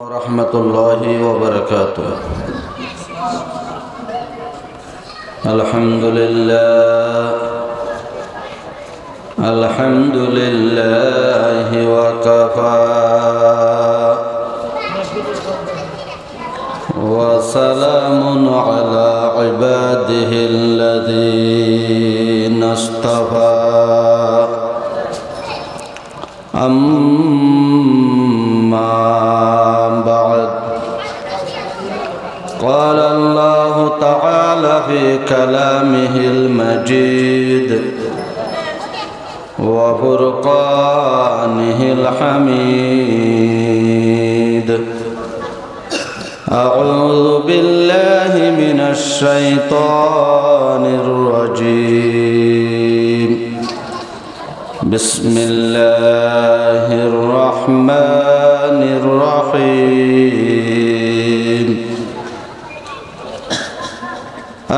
ورحمة الله وبركاته. الحمد لله وكفى وسلام على عباده الذين اصطفى. أما بعد، قال الله تعالى في كلامه المجيد وفرقانه الحميد: أعوذ بالله من الشيطان الرجيم. بسم الله الرحمن الرحيم.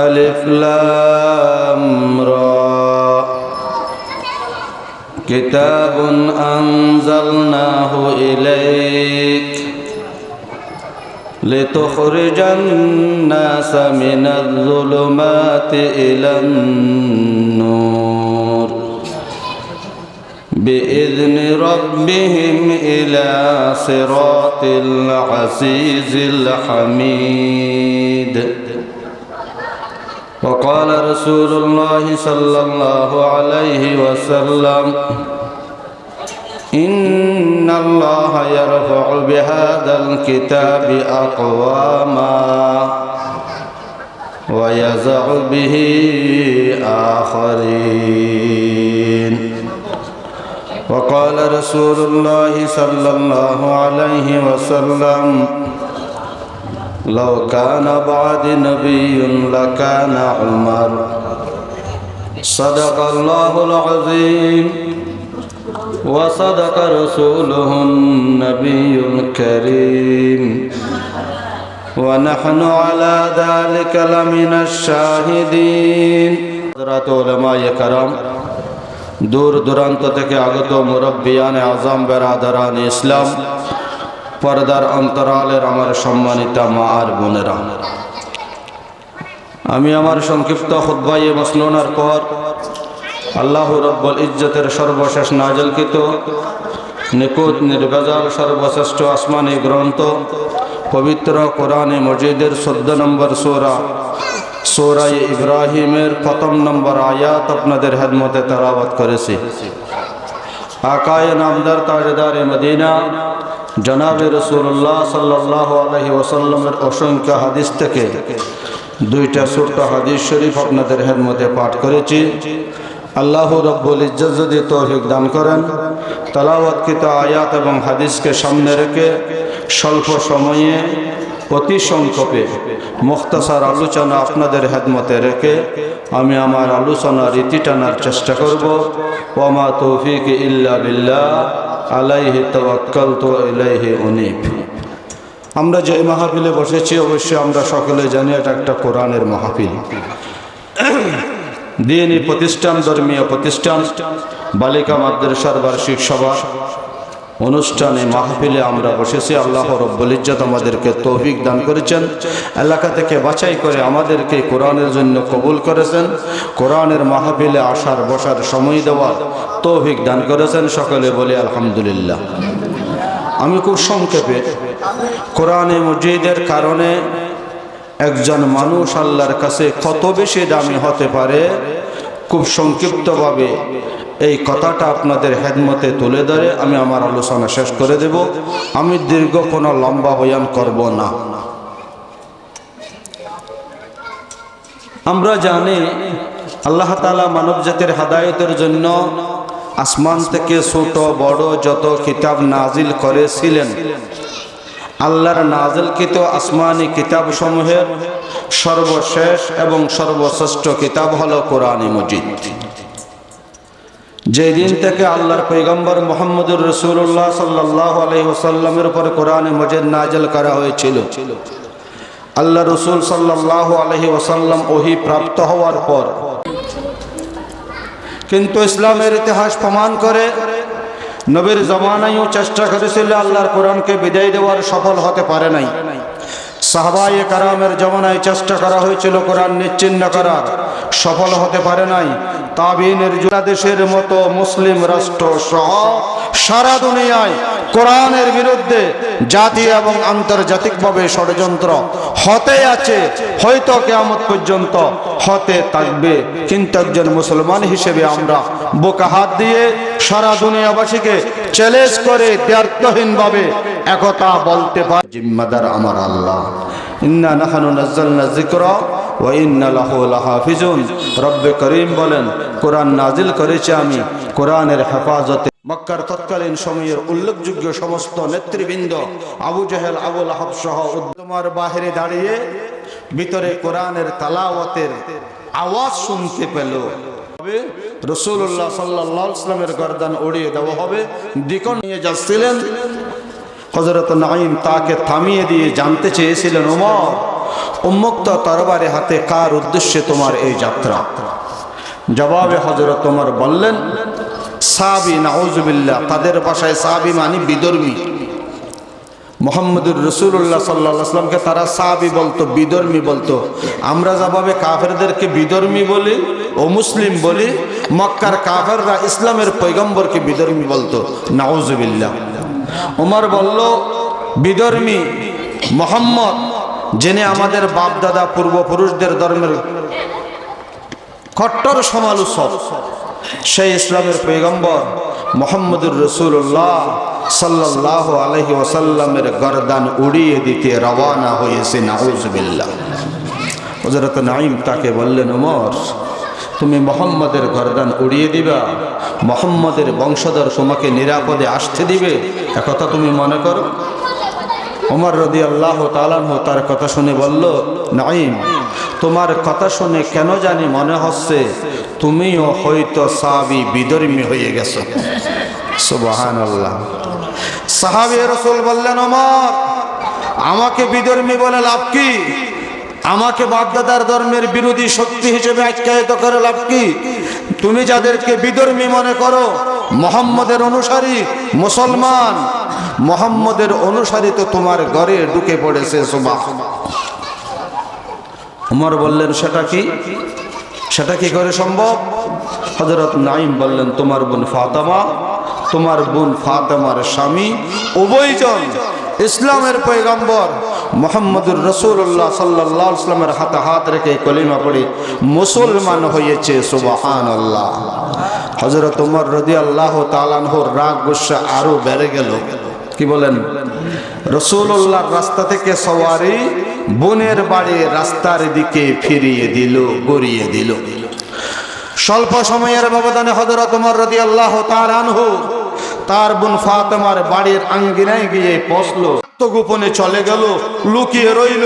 ألف لام را. كتاب أنزلناه إليك لتخرج الناس من الظلمات إلى النور بإذن ربهم إلى صراط العزيز الحميد. وقال رسول الله صلى الله عليه وسلم: إن الله يرفع بهذا الكتاب أقواما ويزع به آخرين. وقال رسول الله صلى الله عليه وسلم: لو كان بعد نبي لكان عمر. صدق الله العظيم وصدق رسوله النبي الكريم ونحن على ذلك لمن الشاهدين. حضرات علماء کرام، দূর দূরান্ত থেকে আগত মুরব্বিয়ান আজম, বেরাদারান ইসলাম, পর্দার অন্তরালের আমার সম্মানিত মা আর বোনেরা, আমি আমার সংক্ষিপ্ত খুতবায়ে মাসনুনার পর আল্লাহ রব্বুল ইজ্জতের সর্বশেষ নাজিলকৃত নিকুত নির্ভেজাল সর্বশ্রেষ্ঠ আসমানী গ্রন্থ পবিত্র কোরআনে মজিদের 14 নম্বর সূরা ইব্রাহিমের 1 নম্বর আয়াত আপনাদের খেদমতে তেলাওয়াত করেছি। আকায়ে নামদার তাজদারে মদিনা জনাবে রাসূলুল্লাহ সাল্লাল্লাহু আলাইহি ওয়াসাল্লামের অসংখ্য হাদিস থেকে দুইটা ছোট্ট হাদিস শরীফ আপনাদের খেদমতে পাঠ করেছি। আল্লাহ রব্বুল ইজ্জত যদি তৌফিক দান করেন, তেলাওয়াতকৃত আয়াত এবং হাদিসকে সামনে রেখে স্বল্প সময়ে অতি সংক্ষেপে মুখতাসার আলোচনা আপনাদের খেদমতে রেখে আমি আমার আলোচনা রীতি টানার চেষ্টা করব। ওয়া মা তৌফিক ইল্লা বিল্লাহ, আলাইহি তাওয়াক্কালতু ওয়া ইলাইহি উনীব। আমরা যে মাহফিলে বসেছি, অবশ্যই আমরা সকলে জানি এটা একটা কোরআনের মাহফিল। দ্বীনি প্রতিষ্ঠান, ধর্মীয় প্রতিষ্ঠান, বালিকা মাদ্রাসার বার্ষিক সভা অনুষ্ঠানে মাহফিলে আমরা বসেছি। আল্লাহ রব্বুল ইজ্জত আমাদেরকে তৌফিক দান করেছেন, এলাকা থেকে বাছাই করে আমাদেরকে কোরআনের জন্য কবুল করেছেন, কোরআনের মাহফিলে আসার বসার সময় দেওয়ার তৌফিক দান করেছেন। সকলে বলি আলহামদুলিল্লাহ। আমি খুব সংক্ষেপে কোরআনে মজিদের কারণে একজন মানুষ আল্লাহর কাছে কত বেশি দামি হতে পারে, খুব সংক্ষিপ্তভাবে এই কথাটা আপনাদের খেদমতে তুলে ধরে আমি আমার আলোচনা শেষ করে দেব। আমি দীর্ঘ কোনো লম্বা বয়ান করব না। আমরা জানি আল্লাহ তাআলা মানব জাতির হেদায়েতের জন্য আসমান থেকে ছোট বড় যত কিতাব নাজিল করেছিলেন, আল্লাহর নাজিলকৃত আসমানি কিতাব সমূহের সর্বশেষ এবং সর্বশ্রেষ্ঠ কিতাব হলো কোরআনে মজিদ। যেই দিন থেকে আল্লাহর পয়গম্বর মুহাম্মদুর রাসূলুল্লাহ সাল্লাল্লাহু আলাইহি ওয়াসাল্লামের উপর কোরআনে মজিদ নাজিল করা হয়েছিল, আল্লাহ রাসূল সাল্লাল্লাহু আলাইহি ওয়াসাল্লাম ওহী প্রাপ্ত হওয়ার পর কিন্তু ইসলামের ইতিহাস প্রমাণ করে নবীর জামানায়ও চেষ্টা করেছিল, আল্লাহর কোরআনকে বিদায় দেওয়ার, সফল হতে পারে নাই। সাহাবায়ে কারামের জামানায় চেষ্টা করা হয়েছিল কোরআন নিশ্চিহ্ন করার, সফল হতে পারে নাই। তাবিনের বাংলাদেশের মতো মুসলিম রাষ্ট্র সহ সারা দুনিয়ায় কোরআনের বিরুদ্ধে জাতীয় এবং আন্তর্জাতিকভাবে ষড়যন্ত্র হতে আছে, হয়তো কিয়ামত পর্যন্ত হতে থাকবে। কিন্তু একজন মুসলমান হিসেবে আমরা বুকে হাত দিয়ে সারা দুনিয়াবাসীকে চ্যালেঞ্জ করে দ্ব্যর্থহীনভাবে একথা বলতে পারি, জিম্মাদার আমার আল্লাহ। ইন্না নাহনু নাযালনা যিকরা ওয়া ইন্না লাহু লাহাফিজুন। রব্বে করিম বলেন, কোরআন নাজিল করেছি আমি কোরআনের হেফাজতে। মক্কার তৎকালীন সময়ের উল্লেখযোগ্য সমস্ত নেতৃবৃন্দ আবু জেহেল, আবু লাহাব সহ তোমার বাহিরে দাঁড়িয়ে ভিতরে কোরআনের তালাওয়াতের আওয়াজ শুনতে পেল। রাসূলুল্লাহ সাল্লাল্লাহু আলাইহি ওয়াসাল্লামের গর্দান উড়িয়ে দেওয়া হবে। দিকন নিয়ে যাচ্ছিলেন হযরত নাঈম, তাকে থামিয়ে দিয়ে জানতে চেয়েছিলেন, ওমর, উন্মুক্ত তরবারি হাতে কার উদ্দেশ্যে তোমার এই যাত্রা? জবাবে হযরত ওমর বললেন, সাহাবী, নাউজুবিল্লাহ, তাদের ভাষায় সাহাবী মানে বিধর্মী। মুহাম্মদুর রাসূলুল্লাহ সাল্লাল্লাহু আলাইহি ওয়াসাল্লামকে তারা সাহাবী বলতো, বিধর্মী বলতো। আমরা যেভাবে কাফেরদেরকে বিধর্মী বলি ও মুসলিম বলি, মক্কার কাফেররা ইসলামের পয়গম্বরকে বিধর্মী বলতো। নাউজুবিল্লাহ। ওমর বলল, বিধর্মী মুহাম্মদ, যিনি আমাদের বাপ দাদা পূর্বপুরুষদের ধর্মের কট্টর সমালোচক, সেই ইসলামের পয়গম্বর মুহাম্মদুর রাসূলুল্লাহ সাল্লাল্লাহু আলাইহি ওয়াসাল্লামের গর্দান উড়িয়ে দিতে রওনা হয়েছে। নাউজুবিল্লাহ। হযরত নাঈম তাকে বললেন, ওমর, তুমি মুহাম্মদের গর্দান উড়িয়ে দিবা, মুহাম্মদের বংশধর তোমাকে নিরাপদে আসতে দিবে, একথা তুমি মনে করো? ওমর রাদিয়াল্লাহু তাআলা আনহু তার কথা শুনে বলল, নাঈম, তোমার কথা শুনে কেন জানি মনে হচ্ছে তুমিও হয়তো সাহাবী বিধর্মী হয়ে গেছো। সুবহানাল্লাহ। সাহাবী রাসূল বললেন, ওমর, আমাকে বিধর্মী বলে লাভ কি? আমাকে বাপদাদার ধর্মের বিরোধী শক্তি হিসেবে আখ্যায়িত করে লাভ কি? তুমি যাদেরকে বিধর্মী মনে করো, মুহাম্মদের অনুসারী মুসলমান, মুহাম্মদের অনুসারী তো তোমার ঘরে ঢুকে পড়েছে। সুবহানাল্লাহ। ওমর বললেন, সেটা কি? সেটা কি করে সম্ভব? হযরত নাঈম বললেন, তোমার বোন ফাতেমা, তোমার বোন ফাতেমার স্বামী উভয়জন ইসলামের পয়গম্বর মুহাম্মদুর রাসূলুল্লাহ সাল্লাল্লাহু আলাইহি ওয়াসাল্লামের হাতে হাত রেখে কলিমা পড়ে মুসলমান হয়েছে। সুবহানাল্লাহ। হযরত ওমর রাদিয়াল্লাহু তাআলা আনহুর রাগ গুসা আরো বেড়ে গেল। কি বলেন? রাসূলুল্লাহর রাস্তা থেকে সওয়ারি বোনের বাড়ি রাস্তার দিকে ফিরিয়ে দিল, গড়িয়ে দিল। স্বল্প সময়ের ব্যবধানে হযরত ওমর রাদিয়াল্লাহু তাআলা আনহু তার বোন ফাতেমার বাড়ির আঙ্গিনায় গিয়ে পৌঁছলো। তো গোপনে চলে গেল, লুকিয়ে রইল।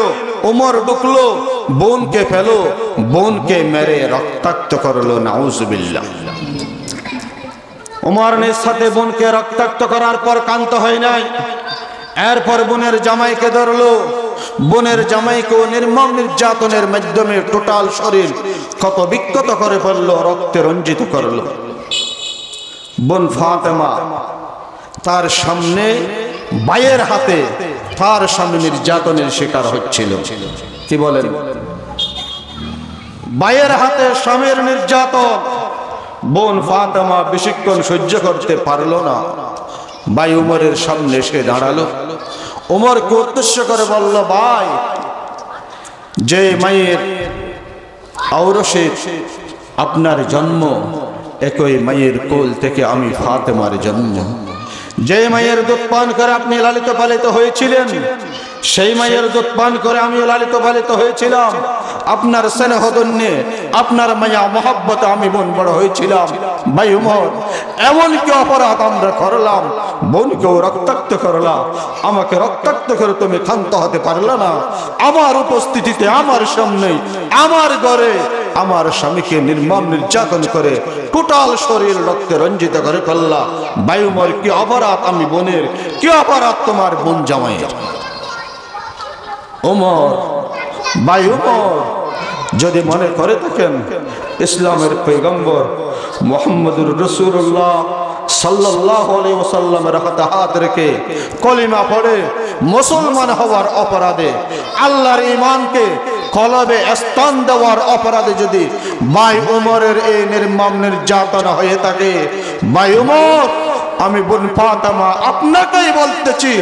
ওমর ঢুকলো, বোনকে ফেলো, বোনকে মেরে রক্তাক্ত করলো। নাউজুবিল্লাহ। ওমর নিজ সাথে বোনকে রক্তাক্ত করার পর ক্ষান্ত হয় নাই। এরপর বোনের জামাইকে ধরলো, বোনের জামাইকে নির্মম নির্যাতনের মাধ্যমে টোটাল শরীর ক্ষত বিক্ষত করে ফেললো, রক্তে রঞ্জিত করলো। বোন ফাতেমা তার সামনে ভাইয়ের হাতে তার সামনে নির্যাতনের শিকার হচ্ছিল। কি বলেন? ভাইয়ের হাতে স্বামীর নির্যাতন বোন ফাতেমা বেশিক্ষণ সহ্য করতে পারলো না। ভাই উমরের সামনে এসে দাঁড়ালো। উমরকে উদ্দেশ্য করে বলল, ভাই, যে মায়ের ঔরসে আপনার জন্ম, একই মায়ের কোল থেকে আমি ফাতেমার জন্ম। যে মায়ের দুধ পান করে আপনি লালিত পালিত হয়েছিলেন, সেই মায়ের দুধ পান করে আমি লালিত পালিত হয়েছিলাম। আপনার স্নেহধন্যে, আপনার মায়া মহব্বতে আমি বোন বড় হয়েছিলাম। ভাই উমর, এমন কি অপরাধ আমরা করলাম? বোনকেও রক্তাক্ত করলাম, আমাকে রক্তাক্ত করে তুমি ক্ষান্ত হতে পারলে না? আমার উপস্থিতিতে, আমার সামনে, আমার ঘরে আমার স্বামীকে নির্মম নির্যাতন করে টোটাল শরীর রক্তে রঞ্জিত করে ফেললা। ভাই উমর, কি অপরাধ আমি বোনের, কি অপরাধ তোমার বোন জামাইয়ের? ওমর, ভাই উমর, যদি মনে করে থাকেন ইসলামের পয়গম্বর মুহাম্মদুর রাসূলুল্লাহ সাল্লাল্লাহু আলাইহি ওয়াসাল্লামের হাতে হাত রেখে কলিমা পড়ে মুসলমান হওয়ার অপরাধে, আল্লাহর ঈমানকে কলবে স্থান দেওয়ার অপরাধে যদি ভাই উমরের এই নির্মম নির্যাতন হয়ে থাকে, ভাই উমর, আমি বোন ফাতেমা আপনাকেই বলতেছি,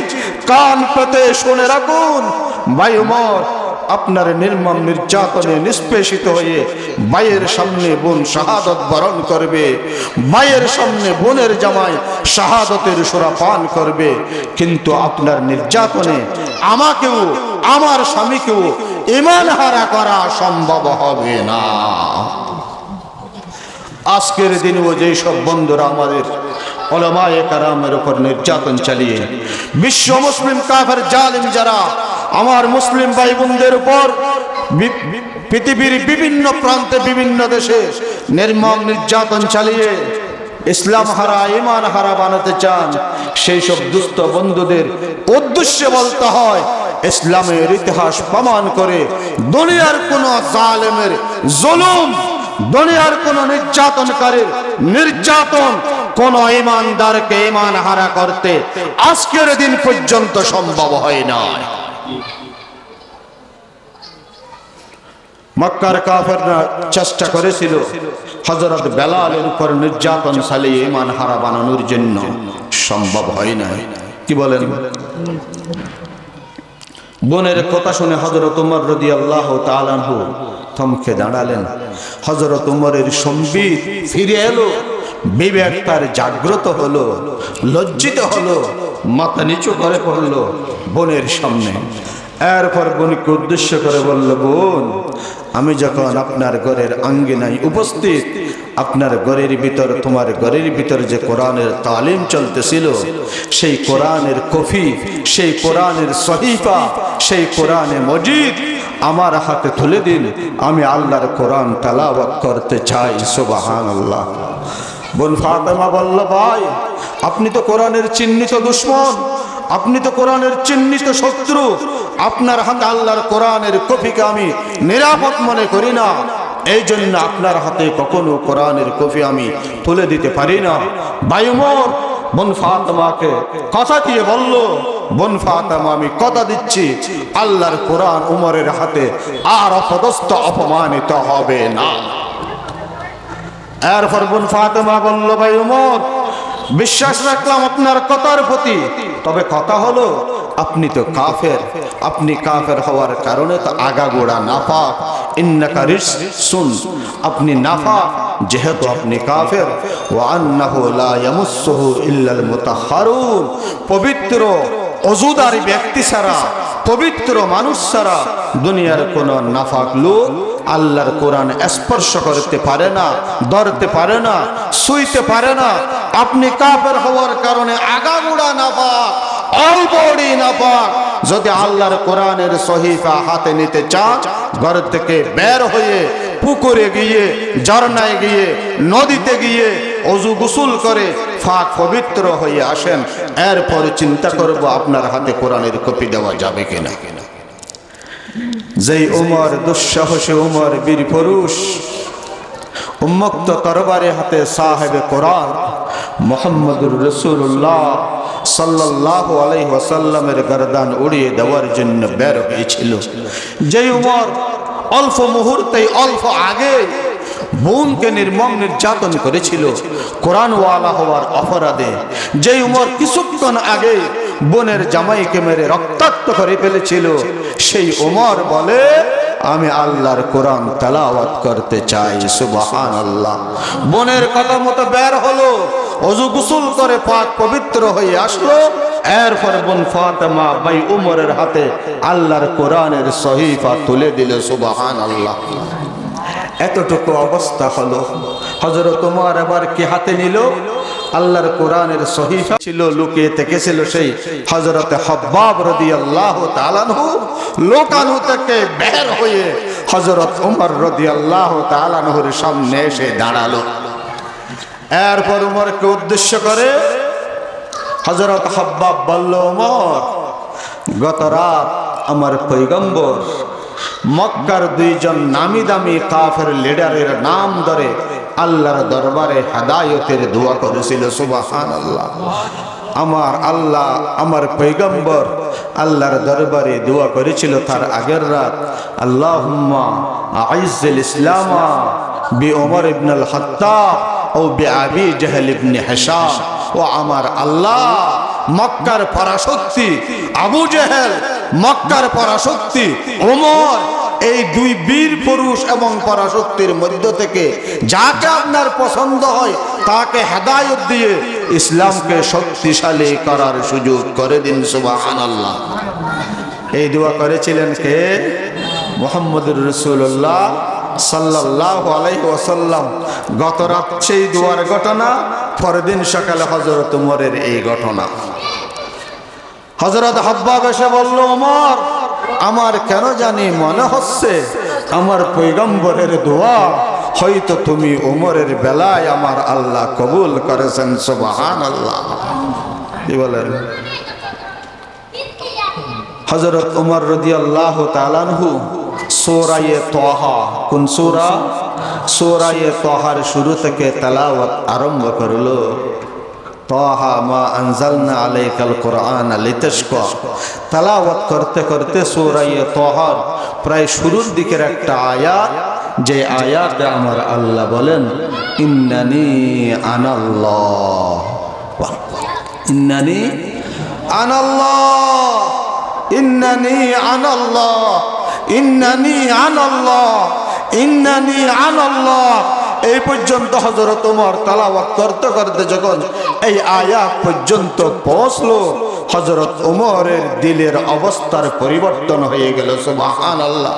কান পেতে শুনে রাখুন। ভাই উমর আপনার নির্মম নির্যাতনে নিষ্পেষিত হয়ে ভাইয়ের সামনে বোন শাহাদত বরণ করবে, ভাইয়ের সামনে বোনের জামাই শাহাদতের সুরা পান করবে, কিন্তু আপনার নির্যাতনে আমাকেও আমার স্বামীকেও ঈমান হারা করা সম্ভব হবে না। আজকের দিনেও যেই সব বন্ধুরা আমাদের উলামায়ে কেরামের উপর নির্যাতন চালিয়ে বিশ্ব মুসলিম কাফের জালিম যারা আমার মুসলিম ভাই বোনদের উপর পৃথিবীর বিভিন্ন প্রান্তে বিভিন্ন দেশে নির্মম নির্যাতন চালিয়ে ইসলাম হারা ঈমান হারা বানাতে চান, সেই সব দুষ্ট বন্ধুদের উদ্দেশ্যে বলতে হয়, ইসলামের ইতিহাস প্রমাণ করে দুনিয়ার কোন জালেমের জুলুম, দুনিয়ার কোন নির্যাতনকারীর নির্যাতন কোন ঈমানদারকে ঈমান হারা করতে আজকের দিন পর্যন্ত সম্ভব হয় না। মক্কার কাফেররা চেষ্টা করেছিল হযরত বেলালের উপর নির্যাতন চালিয়ে ঈমান হারা বানানোর জন্য, সম্ভব হয় না। কি বলেন? বোনের কথা শুনে হযরত ওমর রাদিয়াল্লাহু তাআলা আনহু থমকে দাঁড়ালেন। হযরত ওমরের সম্বিত ফিরে এলো, বিবেক তার জাগ্রত হলো, লজ্জিত হলো, মাথা নিচু করে পড়লো বোনের সামনে। এরপর বোনকে উদ্দেশ্য করে বলল, বোন, আমি যখন আপনার ঘরের আঙ্গিনায় উপস্থিত, আপনার ঘরের ভিতর, তোমার ঘরের ভিতর যে কোরআনের তালিম চলতেছিল, সেই কোরআনের কফি, সেই কোরআনের সহিফা, সেই কোরআনে মজিদ আমার হাতে তুলে দিন, আমি আল্লাহর কোরআন তেলাওয়াত করতে চাই। সুবহানাল্লাহ। বোন ফাতেমা বলল, ভাই, আপনি তো কোরআনের চিহ্নিত দুশমন, আপনি তো কোরআনের চিহ্নিত শত্রু, আপনার হাতে আল্লাহর কোরআনের কপিকে আমি নিরাপদ মনে করি না, এই জন্য আপনার হাতে কখনো কোরআনের কপি আমি তুলে দিতে পারি না। ভাই ওমর বোন ফাতেমাকে কথা দিয়ে বলল, বোন ফাতেমা, আমি কথা দিচ্ছি আল্লাহর কোরআন উমরের হাতে আর অপদস্থ অপমানিত হবে না। এরপর বোন ফাতেমা বলল, ভাই ওমর, বিশ্বাস রাখলাম আপনার কথার প্রতি, তবে কথা হলো আপনি তো কাফের, আপনি কাফের হওয়ার কারণে তো আগাগোড়া নাফাক, ইন্নাকা রিজসুন, আপনি নাফাক, যেহেতু আপনি কাফের, ওয়া আন্নাহু লা ইয়ামুসসুহু ইল্লাল মুতাহহারুন, পবিত্র অযুদার ব্যক্তি ছাড়া, পবিত্র মানুষ ছাড়া দুনিয়ার কোন নাফাক লোক আল্লাহর কোরআন স্পর্শ করতে পারে না, ধরতে পারে না, ছুঁইতে পারে না। আপনি কাফের হওয়ার কারণে আগাগোড়া নাফাক, অলবডি নাফাক। যদি আল্লাহর কোরআনের সহিফা হাতে নিতে চান, ঘর থেকে বের হয়ে পুকুরে গিয়ে, ঝর্ণায় গিয়ে, নদীতে গিয়ে অজু গোসল করে পাক পবিত্র হয়ে আসেন, এরপরে চিন্তা করব আপনার হাতে কোরআনের কপি দেওয়া যাবে কিনা। যেই ওমর দুঃসাহসী ওমর, বীর পুরুষ, উন্মুক্ত তরবারে হাতে সাহেবে কোরআন মুহাম্মদুর রাসূলুল্লাহ সাল্লাল্লাহু আলাইহি ওয়াসাল্লামের গর্দান উড়িয়ে দেওয়ার জন্য বের হয়েছিল, যেই ওমর অল্প মুহূর্তেই, অল্প আগে বোনকে নির্মম নির্যাতন করেছিল কোরআনওয়ালা হওয়ার অপরাধে, যেই ওমর কিছুক্ষণ আগে বোনের জামাইকে মেরে রক্তাক্ত করে ফেলেছিল, সেই ওমর বলে, আমি আল্লাহর কোরআন তেলাওয়াত করতে চাই। সুবহানাল্লাহ। বোনের কথা মতো বের হলো, ওযু গোসল করে পাক পবিত্র হয়ে আসলো, এরপর বোন ফাতেমা ভাই উমরের হাতে আল্লাহর কোরআনের সহিফা তুলে দিল। সুবহানাল্লাহ। এতটুকু অবস্থা হলো। হযরত ওমর এবার কি হাতে নিল? আল্লাহর কোরআনের সহিফা ছিল, লুকিয়ে থেকেছিল সেই হযরত হাব্বাব রাদিয়াল্লাহু তাআলা আনহু, লোকানহু থেকে বের হয়ে হযরত ওমর রাদিয়াল্লাহু তাআলা আনহুর সামনে এসে দাঁড়ালো। এরপর ওমরকে উদ্দেশ্য করে হযরত হাব্বাব বলল, ওমর, গত রাত আমার পয়গম্বর মক্কার দুইজন নামি দামি কাফের লিডারের নাম ধরে আল্লাহর দরবারে হেদায়েতের দোয়া করেছিল। সুবহানাল্লাহ। আমার আল্লাহ, আমার পয়গম্বর আল্লাহর দরবারে দোয়া করেছিল তার আগের রাত, আল্লাহুম্মা আইজ্জিল ইসলামা বি ওমর ইবনে আল খাত্তাব ও বি আবি জাহল ইবনে হিশাম। ও আমার আল্লাহ, মক্কার পরাশক্তি আবু জেহেল, মক্কার পরাশক্তি ওমর, এই দুই বীর পুরুষ এবং পরাশক্তির মধ্য থেকে যাকে আপনার পছন্দ হয় তাকে হেদায়েত দিয়ে ইসলামকে শক্তিশালী করার সুযোগ করে দিন। সুবহানাল্লাহ। এই দোয়া করেছিলেন কে? মুহাম্মদুর রাসূলুল্লাহ সাল্লাল্লাহু আলাইহি ওয়াসাল্লাম। গত রাত সেই দোয়ার ঘটনা, পরের দিন সকালে হযরত ওমরের এই ঘটনা। হযরত হাব্বাব এসে বলল, ওমর, আমার কেন জানি মনে হচ্ছে আমার পয়গম্বরের দোয়া হয়তো তুমি ওমরের বেলায় আমার আল্লাহ কবুল করেছেন। সুবহানাল্লাহ। কি বলেন? হযরত ওমর রাদিয়াল্লাহু তাআলা আনহু সূরা তাহা, কোন সূরা? সূরা তাহার শুরু থেকে তেলাওয়াত আরম্ভ করলো। তাহা মা আনজালনা আলাইকাল কুরআন লিতাশকা। তেলাওয়াত করতে করতে সূরা তাহার প্রায় শুরুর দিকের একটা আয়াত, যে আয়াতে আমার আল্লাহ বলেন, ইন্নানি আনাল্লাহ, ইন্নানি আনাল্লাহ, ইন্নানি আনাল্লাহ, ইন্নানি আনাল্লাহ, ইন্নানি আনাল্লাহ। এই পর্যন্ত হযরত ওমর তেলাওয়াত করতে করতে যখন এই আয়াত পর্যন্ত পৌঁছলো, হযরত ওমরের দিলের অবস্থার পরিবর্তন হয়ে গেল। সুবহানাল্লাহ।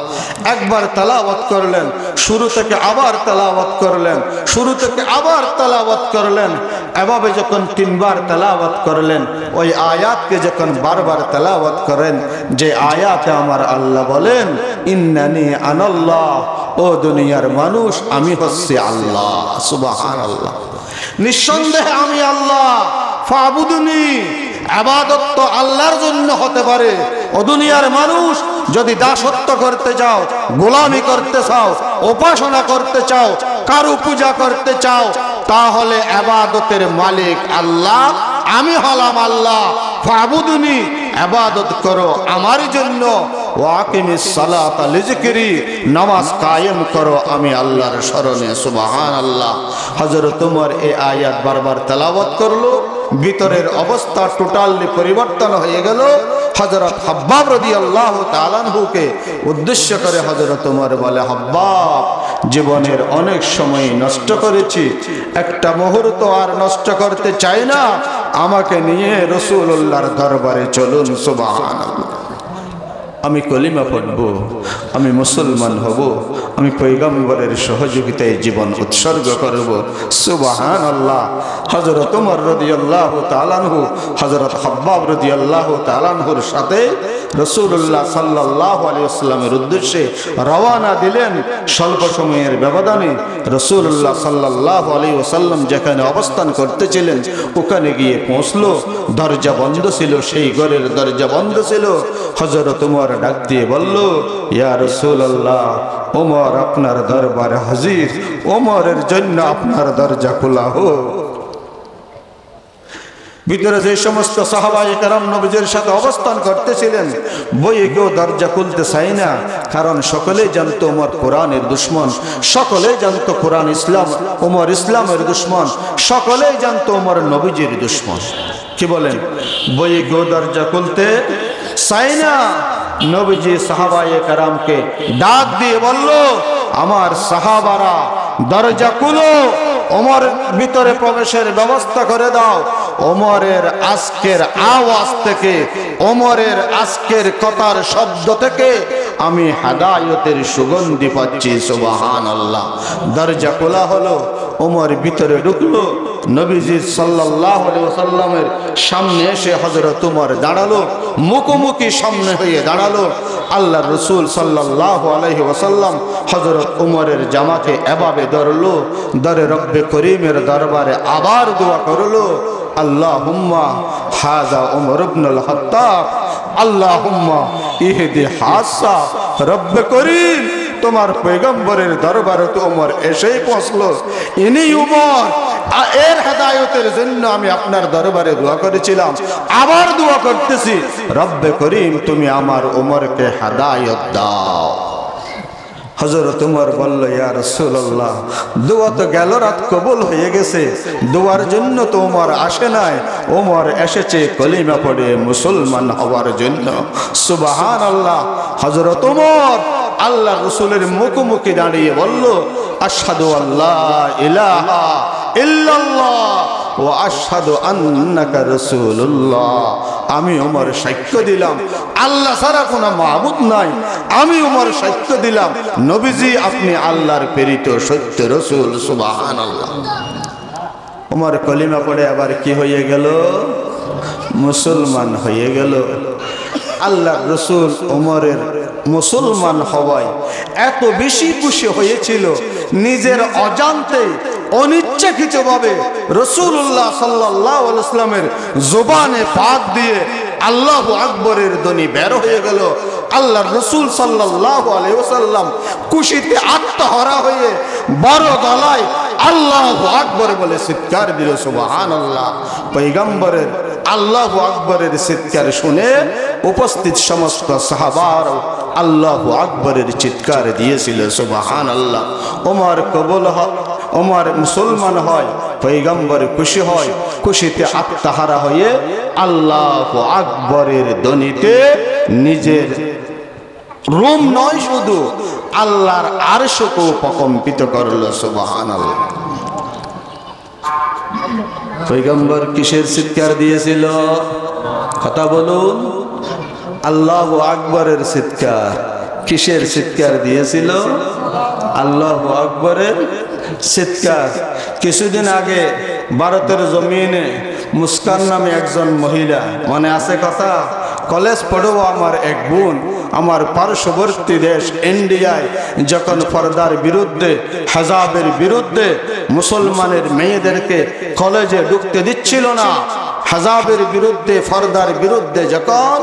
একবার তেলাওয়াত করলেন, শুরু থেকে আবার তেলাওয়াত করলেন, শুরু থেকে আবার তেলাওয়াত করলেন। এভাবে যখন তিনবার তেলাওয়াত করলেন, ওই আয়াতকে যখন বারবার তেলাওয়াত করেন, যে আয়াতে আমার আল্লাহ বলেন, ইন্নানি আনাল্লাহ, ও দুনিয়ার মানুষ, আমি হচ্ছি আল্লাহ। সুবহানাল্লাহ। নিঃসন্দেহে আমি আল্লাহ, ফাবুদুনি। ইবাদত তো আল্লাহর জন্য হতে পারে। ও দুনিয়ার মানুষ, যদি দাসত্ব করতে চাও, গোলামি করতে চাও, উপাসনা করতে চাও, কারু পূজা করতে চাও, তাহলে ইবাদতের মালিক আল্লাহ, আমি হলাম আল্লাহ। ফাবুদুনি, ইবাদত করো আমার জন্য। ওয়াকিমিস সালাতা লিযিকরি, নামাজ কায়েম করো আমি আল্লাহর স্মরণে। সুবহানাল্লাহ। হযরত ওমর এই আয়াত বারবার তেলাওয়াত করলো, ভিতরের অবস্থা টোটালি পরিবর্তন হয়ে গেল। হযরত হাব্বাব রাদিয়াল্লাহু তাআলা আনহুকে উদ্দেশ্য করে হযরত ওমর বলে, হাব্বাব, জীবনের অনেক সময় নষ্ট করেছি, একটা মুহূর্ত আর নষ্ট করতে চাই না, আমাকে নিয়ে রাসূলুল্লাহর দরবারে চলুন। সুবহানাল্লাহ। আমি কলিমা পড়ব, আমি মুসলমান হব, আমি পয়গম্বরের সহযোগিতায় জীবন উৎসর্গ করব। সুবহানাল্লাহ। হযরত ওমর রাদিয়াল্লাহু তাআলা আনহু হযরত হাব্বাব রাদিয়াল্লাহু তাআলা আনহুর সাথে রাসূলুল্লাহ সাল্লাল্লাহু আলাইহি ওয়াসাল্লামের উদ্দেশ্যে রওনা দিলেন। স্বল্প সময়ের ব্যবধানে রাসূলুল্লাহ সাল্লাল্লাহু আলাইহি ওয়াসাল্লাম যেখানে অবস্থান করতেছিলেন, ওখানে গিয়ে পৌঁছলো। দরজা বন্ধ ছিল, সেই ঘরের দরজা বন্ধ ছিল। হযরত ওমর ডাক দিয়ে বলল, ইয়া রাসূলুল্লাহ, ওমর আপনার দরবারে হাজির, ওমরের জন্য আপনার দরজা খোলা হোক। ভিতরে যে সমস্ত সাহাবায়ে কেরাম নবীজির সাথে অবস্থান করতেছিলেন, বইয়ে কেউ দরজা খুলতে চায় না, কারণ সকলেই জানতো ওমর কোরআনের দুশমন, সকলেই জানতো কোরআন ইসলাম, ওমর ইসলামের দুশমন, সকলেই জানতো ওমর নবীজির দুশমন। কি বলেন? বইয়ে কেউ দরজা খুলতে চায় না। নবীজি সাহাবায়ে কেরামকে ডাক দিয়ে বলল, আমার সাহাবারা দরজা খুলো, ওমর ভিতরে প্রবেশের ব্যবস্থা করে দাও। ওমরের আজকের আওয়াজ থেকে, ওমরের আজকের কথার শব্দ থেকে আমি হেদায়েতের সুগন্ধি পাচ্ছি। সুবহানাল্লাহ। দরজা খোলা হলো, ওমর ভিতরে ঢুকলো। নবীজি সাল্লাল্লাহু আলাইহি ওয়াসাল্লামের সামনে এসে হযরত ওমর দাঁড়ালো, মুখোমুখি সামনে হয়ে দাঁড়ালো। আল্লাহর রাসূল সাল্লাল্লাহু আলাইহি ওয়াসাল্লাম হযরত ওমরের জামাকে এভাবে ধরলো, ধরে রব্বে করিমের দরবারে আবার দোয়া করলো, আল্লাহুম্মা হাযা ওমর ইবনুল খাত্তাব, আল্লাহুম্মা ইহদি হাসা। রব্বে করিম, তোমার পয়গম্বরের দরবারে তো ওমর এসেই পৌঁছলো। ইনি উমর, এর হেদায়েতের জন্য আমি আপনার দরবারে দোয়া করেছিলাম, আবার দোয়া করতেছি, রব্বে করিম তুমি আমার উমরকে হেদায়েত দাও। হযরত উমর বলল, ইয়া রাসূলুল্লাহ, দোয়া তো গেল রাত কবুল হয়ে গেছে, দোয়ার জন্য তো উমর আসে নাই, উমর এসেছে কলিমা পড়ে মুসলমান হওয়ার জন্য। সুবহানাল্লাহ। হযরত উমর আল্লাহ রাসূলের মুখোমুখি দাঁড়িয়ে বলল, আশহাদু আল্লা ইলাহা ইল্লাল্লাহ ওয়া আশহাদু আন্নাকা রাসূলুল্লাহ। আমি ওমর সাক্ষ্য দিলাম আল্লাহ ছাড়া কোনো মাবুদ নাই। আমি ওমর সাক্ষ্য দিলাম নবীজি আপনি আল্লাহর প্রেরিত সত্য রাসূল। সুবহানাল্লাহ। ওমর কলিমা পড়ে আবার কি হয়ে গেল? মুসলমান হয়ে গেল। আল্লাহ রাসূল ওমরের মুসলমান হওয়ায় এত বেশি খুশি হয়েছিল, নিজের অজান্তে অনিচ্ছাকৃতভাবে রাসূলুল্লাহ সাল্লাল্লাহু আলাইহি ওয়াসাল্লামের জবানে পাক দিয়ে আল্লাহু আকবরের ধ্বনি বের হয়ে গেল। আল্লাহ রাসূল সাল্লাল্লাহু আলাইহি ওয়াসাল্লাম খুশিতে আত্মহারা হয়ে বড় গলায় আল্লাহু আকবর বলে চিৎকার দিল। সুবহানাল্লাহ। পয়গম্বরের আল্লাহু আকবরের চিৎকার শুনে উপস্থিত সমস্ত সাহাবারা আল্লাহু আকবরের চিৎকার দিয়েছিল। সুবহানাল্লাহ। ওমর কবুল হয়, ওমর মুসলমান হয়, পয়গম্বর খুশি হয়, খুশিতে আত্মহারা হয়ে আল্লাহু আকবরের ধ্বনিতে নিজের রুম নয় শুধু আল্লাহর আরশকেও প্রকম্পিত করলো। সুবহানাল্লাহ। পয়গম্বর কিসের চিৎকার দিয়েছিল? কথা বলুন। আল্লাহু আকবরের চিৎকার। কিসের চিৎকার দিয়েছিল? আল্লাহু আকবরের চিৎকার। কিছুদিন আগে ভারতের জমিনে মুস্কান নামে একজন মহিলা, মনে আছে কথা, কলেজ পড়ুয়া আমার এক বোন, আমার পার্শ্ববর্তী দেশ ইন্ডিয়ায় যখন পর্দার বিরুদ্ধে, হিজাবের বিরুদ্ধে মুসলমানের মেয়েদেরকে কলেজে ঢুকতে দিচ্ছিল না, হিজাবের বিরুদ্ধে, পর্দার বিরুদ্ধে যখন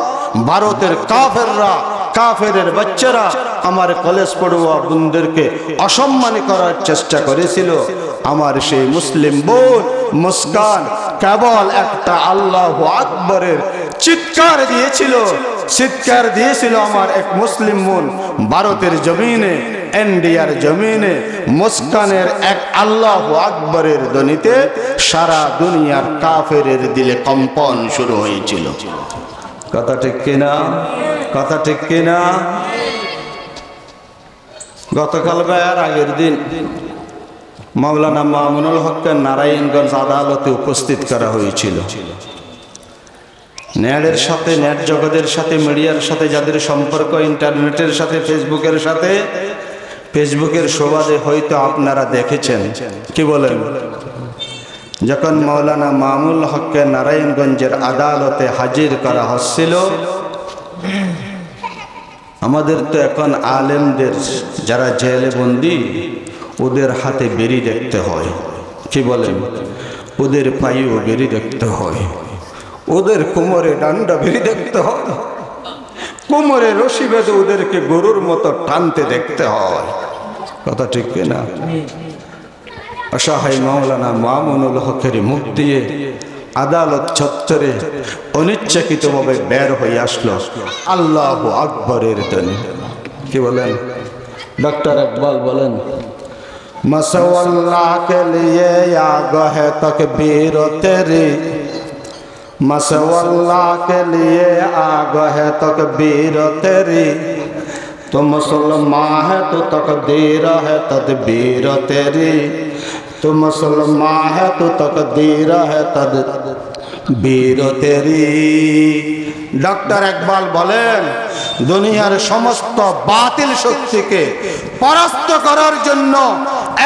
ভারতের কাফেররা, কাফেরের বাচ্চারা আমার কলেজ পড়ুয়া বোনদেরকে অসম্মান করার চেষ্টা করেছিল, আমার সেই মুসলিম বোন মুস্কান কেবল একটা আল্লাহু আকবরের চিৎকার দিয়েছিল। চিৎকার দিয়েছিল আমার এক মুসলিম বোন ভারতের জমিনে, ইন্ডিয়ার জমিনে। মুস্কানের এক আল্লাহু আকবরের ধ্বনিতে সারা দুনিয়ার কাফেরের দিলে কম্পন শুরু হয়েছিল। কথা ঠিক কিনা? কথা ঠিক কিনা? গতকাল আর আগের দিন মাওলানা মামুনুল হককে নারায়ণগঞ্জ আদালতে উপস্থিত করা হয়েছিল। নেটের সাথে, নেট জগতের সাথে, মিডিয়ার সাথে যাদের সম্পর্ক, ইন্টারনেটের সাথে, ফেসবুকের সাথে, ফেসবুকের সুবাদে হয়তো আপনারা দেখেছেন। কি বলেন? যখন মাওলানা মামুনুল হককে নারায়ণগঞ্জের আদালতে হাজির করা হচ্ছিল, আমাদের তো এখন আলেমদের যারা জেলে বন্দী, ওদের হাতে বেরি দেখতে হয়। কি বলেন? ওদের পায়েও বেরি দেখতে হয়, ওদের কোমরে ডান্ডা বেরি দেখতে হয়, কোমরে রশি বেঁধে ওদেরকে গরুর মতো টানতে দেখতে হয়। কথা ঠিক কিনা? অসহায় মাওলানা মামুনুল হকের মুখ দিয়ে আদালত চত্বরে অনিচ্ছাকৃতভাবে বের হয়ে আসলো আল্লাহু আকবরের ধ্বনি। কি বলেন? ডক্টর ইকবাল বলেন, मसवल्ला के लिए आगा है तकबीर तेरी, मसवल्ला के लिए आगा है तकबीर तेरी, तो मुसलमान है तो तकदीर है तदबीर तेरी, तो मुसलमान है तो तकदीर है तदबीर तेरी। डॉक्टर इकबाल বলেন, দুনিয়ার সমস্ত বাতিল শক্তিকে পরাস্ত করার জন্য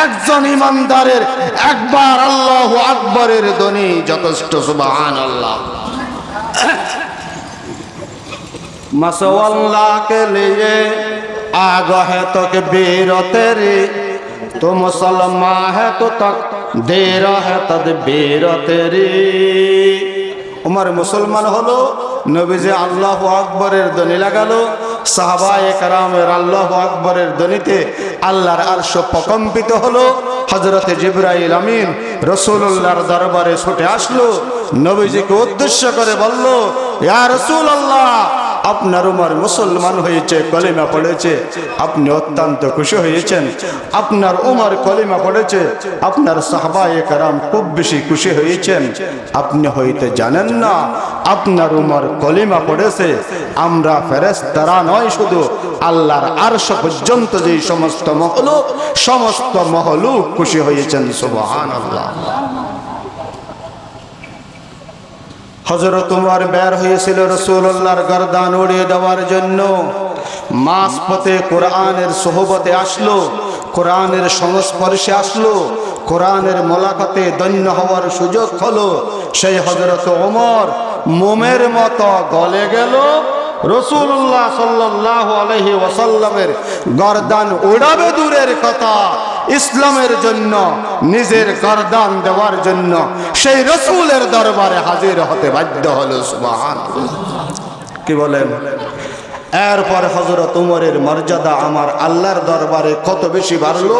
একজন ইমানদারের একবার আল্লাহু আকবরের ধ্বনি যথেষ্ট। সুবহানাল্লাহ। मसवल्ला के लिए आगा है तकबीर तेरी, तो मुसलमान है तो तकदीर है तदबीर तेरी। उमर मुसलमान हलो, नबीजी আল্লাহু আকবরের ধ্বনি লাগালো, সাহাবায়ে কেরামের আল্লাহু আকবরের ধ্বনিতে আল্লাহর আরশ প্রকম্পিত হলো। হযরতে জিবরাইল আমিন রাসূলুল্লাহর দরবারে ছুটে আসলো, নবীজিকে উদ্দেশ্য করে বলল, ইয়া রাসূলুল্লাহ, আপনার উমর মুসলমান হয়েছে, কলিমা পড়েছে, আপনি অত্যন্ত খুশি হয়েছেন। আপনার উমর কলিমা পড়েছে, আপনার সাহাবায়ে কেরাম খুব বেশি খুশি হয়েছেন। আপনি হইতে জানেন না, আপনার উমর কলিমা পড়েছে, আমরা ফেরেশতারা নয়, শুধু আল্লাহর আরশ পর্যন্ত যে সমস্ত মখলুক খুশি হয়েছেন। সুবহানাল্লাহ। হযরত উমর বের হয়েছিল রাসূলুল্লাহর গর্দান উড়িয়ে দেওয়ার জন্য। মাঝপথে কোরআনের সোহবতে আসলো, কোরআনের সংস্পর্শে আসলো, কোরআনের মোলাকাতে ধন্য হওয়ার সুযোগ হলো। সেই হযরত ওমর মোমের মতো গলে গেল। রাসূলুল্লাহ সাল্লাল্লাহু আলাইহি ওয়াসাল্লামের গর্দান উড়াবে দূরের কথা, ইসলামের জন্য নিজের গর্দান দেওয়ার জন্য সেই রাসূলের দরবারে হাজির হতে বাধ্য হলো। সুবহানাল্লাহ। কি বলেন? এরপর হযরত উমরের মর্যাদা আমার আল্লাহর দরবারে কত বেশি বাড়লো।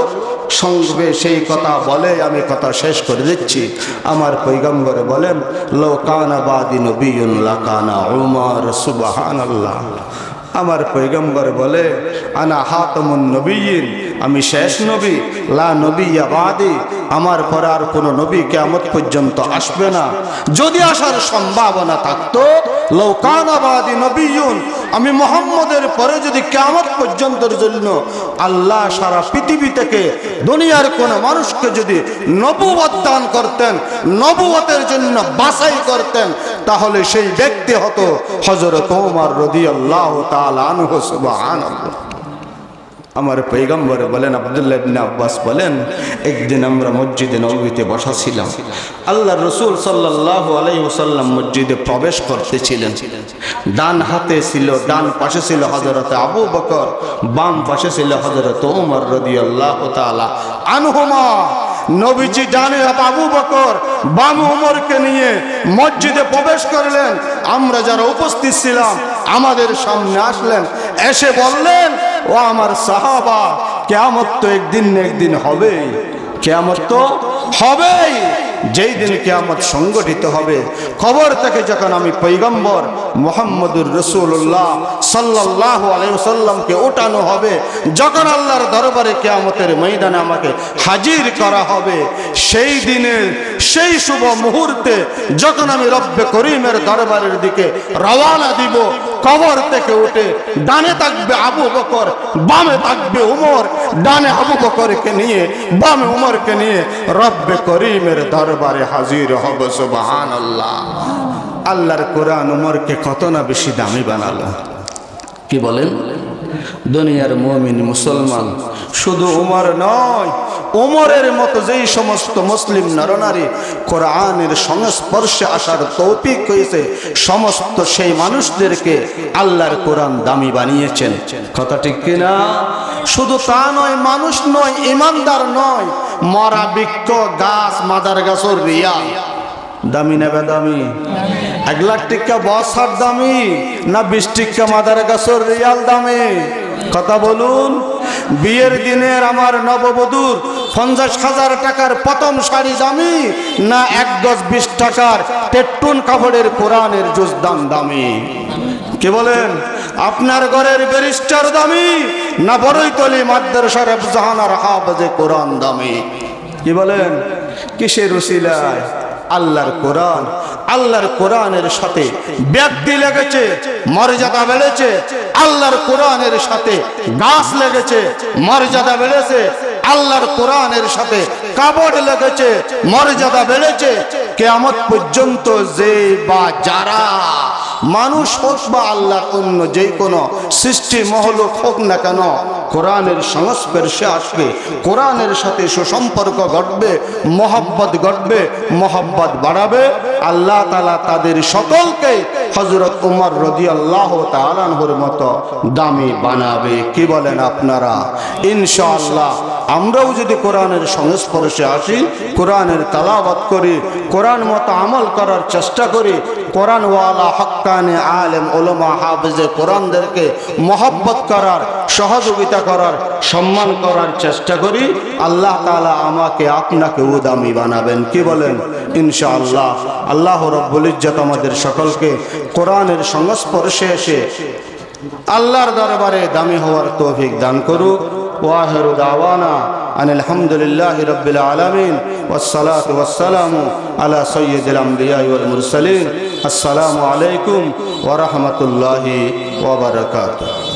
সংক্ষেপে সেই কথা বলে আমি কথা শেষ করে দিচ্ছি। আমার পয়গম্বর বলেন, লো কানা বাদি নবিয়্যুন লাকানা উমর। সুবহানাল্লাহ। আমার পয়গম্বর বলে, আনা হাতামুন নবিয়্যিন, আমি শেষ নবী, লা নবিয়্যা বাদি, আমার পরে আর কোনো নবী কিয়ামত পর্যন্ত আসবে না। যদি আসার সম্ভাবনা থাকতো, লো কানা বাদি নবিয়্যুন, আমি মুহাম্মদের পরে যদি কিয়ামত পর্যন্তের জন্য আল্লাহ সারা পৃথিবী থেকে দুনিয়ার কোন মানুষকে যদি নবুয়ত দান করতেন, নবুয়তের জন্য বাছাই করতেন, তাহলে সেই ব্যক্তি হতো হযরত ওমর রাদিয়াল্লাহু তাআলা আনহু। সুবহানাল্লাহ। আমার পয়গম্বর বলেন, আব্দুল্লাহ ইবনে আব্বাস বলেন, একদিন আমরা মসজিদে নববীতে বসা ছিলাম। আল্লাহর রাসূল সাল্লাল্লাহু আলাইহি ওয়াসাল্লাম মসজিদে প্রবেশ করতেছিলেন। ডান হাতে ছিল, ডান পাশে ছিল হযরত আবু বকর, বাম পাশে ছিল হযরত ওমর রাদিয়াল্লাহু তাআলা আনহুমা। নবীজি ডানে আবু বকর, বাম ওমরকে নিয়ে মসজিদে প্রবেশ করলেন। আমরা যারা উপস্থিত ছিলাম আমাদের সামনে আসলেন, এসে বললেন, ও আমার সাহাবা, কিয়ামত তো একদিন না একদিন হবেই, কিয়ামত তো হবেই। যেই দিন কিয়ামত সংগঠিত হবে, কবর থেকে যখন আমি পয়গম্বর মুহাম্মদুর রাসূলুল্লাহ সাল্লাল্লাহু আলাইহি ওয়াসাল্লামকে ওঠানো হবে, যখন আল্লাহর দরবারে কিয়ামতের ময়দানে আমাকে হাজির করা হবে, সেই দিনের সেই শুভ মুহূর্তে যখন আমি রব্বে করিমের দরবারের দিকে রওয়ানা দিব, কবর থেকে উঠে ডানে থাকবে আবু বকর, বামে থাকবে উমর, ডানে আবু বকরকে নিয়ে বামে উমরকে নিয়ে রব্বে করিমের দরবারে হাজির হব। সুবহানাল্লাহ। আল্লাহর কোরআন উমরকে কত না বেশি দামি বানালো। কি বলেন? দুনিয়ার মুমিন মুসলমান শুধু উমর নয়, উমরের মতো যেই সমস্ত মুসলিম নরনারী কোরআনের সংস্পর্শে আসার তৌফিক হয়েছে, সমস্ত সেই মানুষদেরকে আল্লাহর কোরআন দামি বানিয়েছেন। কথা ঠিক কিনা? শুধু তা নয়, মানুষ নয়, ইমানদার নয়, মরা বৃক্ষ, গাছ, মাদার গাছর রিয়া দামি না বেদামি? 1 লাখ টাকা বসার দামি না 20 টাকা মাদার গাছর রিয়াল দামি? কথা বলুন। বিয়ের দিনের আমার নববধূর 50,000 টাকার প্রথম শাড়ি দামি না 1 গজ 20 টাকার টেট্টুন কাপড়ের কোরআনের জুজদান দামি? কি বলেন? আপনার ঘরের ব্যারিস্টার দামি না বড়ইতলি মাদ্রাসার আফজাহানার হাফেজে কোরআন দামি? কি বলেন? কিসের উসিলায়? আল্লাহর কোরআন। আল্লাহর কোরআনের সাথে ব্যক্তি লেগেছে, মর্যাদা বেড়েছে। আল্লাহর কোরআনের সাথে গাছ লেগেছে, মর্যাদা বেড়েছে। আল্লাহর কোরআনের সাথে কাপড় লেগেছে, মর্যাদা বেড়েছে। কিয়ামত পর্যন্ত যে বা যারা মানুষ হোক বা আল্লাহর অন্য যে কোনো সৃষ্টি মহলুক হোক না কেন, কোরআনের সংস্পর্শে আসবে, কোরআনের সাথে সুসম্পর্ক ঘটবে, মহব্বত ঘটবে, মহব্বত বাড়াবে। আল্লাহ তাআলা তাদের সকলকে হযরত ওমর রাদিয়াল্লাহু তাআলা আনহুর মতো দামি বানাবে। কি বলেন আপনারা? ইনশাআল্লাহ আমরাও যদি কোরআনের সংস্পর্শে আসি, কোরআনের তালাওয়াত করি, কোরআন মতো আমল করার চেষ্টা করি, কোরআনওয়ালা হক্কানে আলেম ওলামা হাফেজে কোরআনদেরকে মহব্বত করার, সহযোগিতা করার, সম্মান করার চেষ্টা করি, আল্লাহ তাআলা আমাকে আপনাকে দামি বানাবেন। কি বলেন? ইনশাআল্লাহ। আল্লাহ রাব্বুল ইজ্জত আমাদের সকলকে কোরআনের সংস্পর্শে এসে আল্লাহর দরবারে দামি হওয়ার তৌফিক দান করুক। ওয়াহিরু দাওয়ানা আনিল হামদুলিল্লাহি রাব্বিল আলামিন ওয়াসসালাতু ওয়াসসালামু আলা সাইয়্যিদিল আমবিয়া ওয়াল মুরসালিন। আসসালামু আলাইকুম ওয়া রাহমাতুল্লাহি ওয়া বারাকাতুহু।